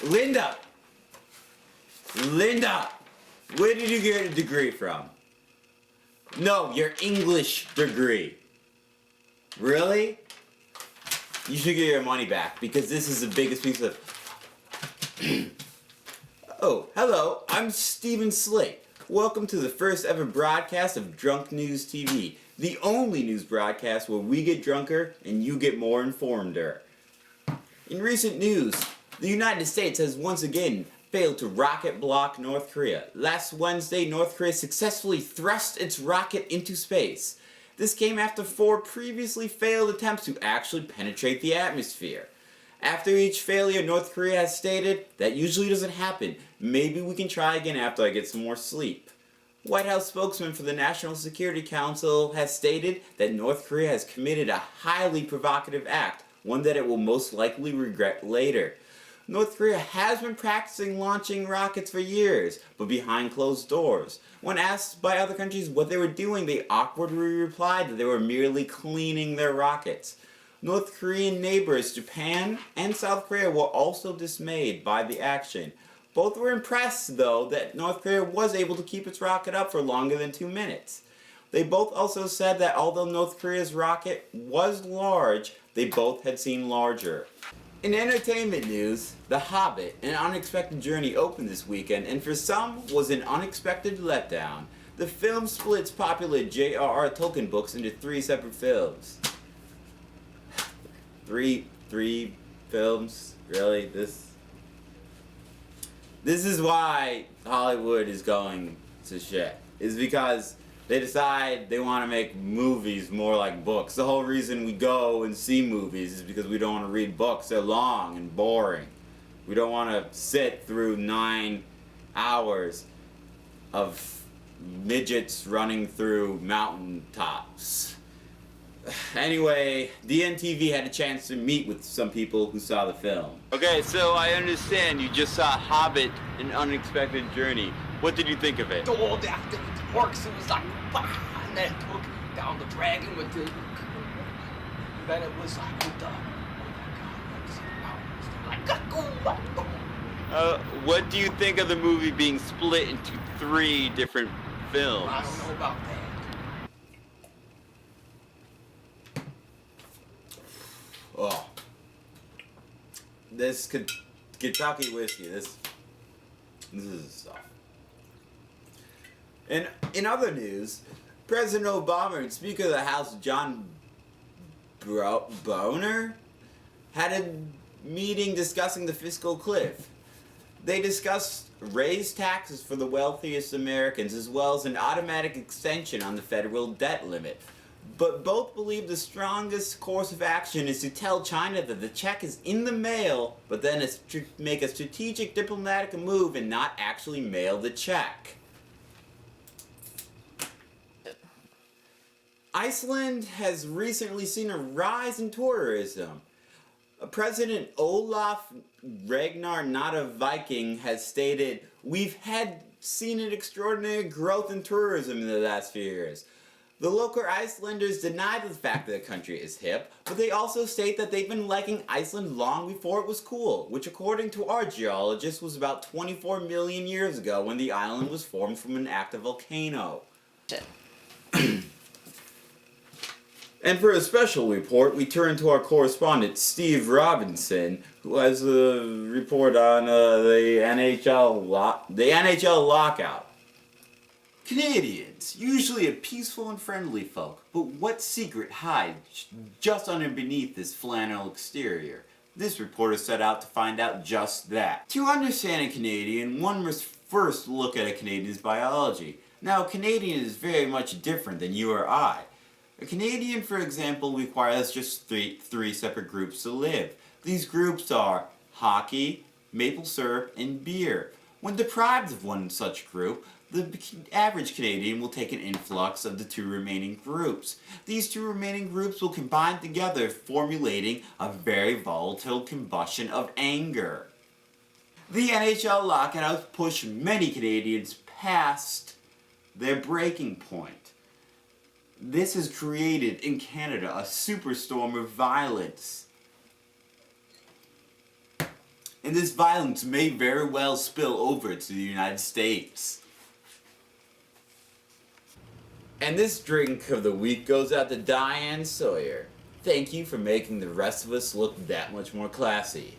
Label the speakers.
Speaker 1: Linda! Linda! Where did you get a degree from? No, your English degree. Really? You should get your money back because this is the biggest piece of... Oh, hello, I'm Stephen Slate. Welcome to the first ever broadcast of Drunk News TV, the only news broadcast where we get drunker and you get more informed-er. In recent news, the United States has once again failed to rocket block North Korea. Last Wednesday, North Korea successfully thrust its rocket into space. This came after 4 previously failed attempts to actually penetrate the atmosphere. After each failure, North Korea has stated, that usually doesn't happen. Maybe we can try again after I get some more sleep. White House spokesman for the National Security Council has stated that North Korea has committed a highly provocative act, one that it will most likely regret later. North Korea has been practicing launching rockets for years, but behind closed doors. When asked by other countries what they were doing, they awkwardly replied that they were merely cleaning their rockets. North Korean neighbors Japan and South Korea were also dismayed by the action. Both were impressed, though, that North Korea was able to keep its rocket up for longer than 2 minutes. They both also said that although North Korea's rocket was large, they both had seen larger. In entertainment news, The Hobbit, An Unexpected Journey opened this weekend and for some was an unexpected letdown. The film splits popular J.R.R. Tolkien books into 3 separate films. Three films? Really? This is why Hollywood is going to shit. Is because they decide they want to make movies more like books. The whole reason we go and see movies is because we don't want to read books. They're long and boring. We don't want to sit through 9 hours of midgets running through mountaintops. Anyway, DNTV had a chance to meet with some people who saw the film. Okay, so I understand you just saw Hobbit, An Unexpected Journey. What did you think of it?
Speaker 2: Oh, the orcs, it was like, and then took down the dragon with the... Then it was like, with the...
Speaker 1: What do you think of the movie being split into 3 different films?
Speaker 2: I don't know about that.
Speaker 1: Oh, this Kentucky whiskey. This is stuff. And in other news, President Obama and Speaker of the House John Boehner had a meeting discussing the fiscal cliff. They discussed raised taxes for the wealthiest Americans as well as an automatic extension on the federal debt limit. But both believe the strongest course of action is to tell China that the check is in the mail, but then make a strategic diplomatic move and not actually mail the check. Iceland has recently seen a rise in tourism. President Olaf Ragnar, not a Viking, has stated, "We've seen an extraordinary growth in tourism in the last few years." The local Icelanders deny the fact that the country is hip, but they also state that they've been liking Iceland long before it was cool, which according to our geologists was about 24 million years ago when the island was formed from an active volcano. And for a special report, we turn to our correspondent Steve Robinson, who has a report on the NHL lockout. Canadians, usually a peaceful and friendly folk, but what secret hides just underneath this flannel exterior? This reporter set out to find out just that. To understand a Canadian, one must first look at a Canadian's biology. Now, a Canadian is very much different than you or I. A Canadian, for example, requires just three separate groups to live. These groups are hockey, maple syrup, and beer. When deprived of one such group, the average Canadian will take an influx of the 2 remaining groups. These 2 remaining groups will combine together, formulating a very volatile combustion of anger. The NHL lockout has pushed many Canadians past their breaking point. This has created in Canada a superstorm of violence. and this violence may very well spill over to the United States. And this drink of the week goes out to Diane Sawyer. Thank you for making the rest of us look that much more classy.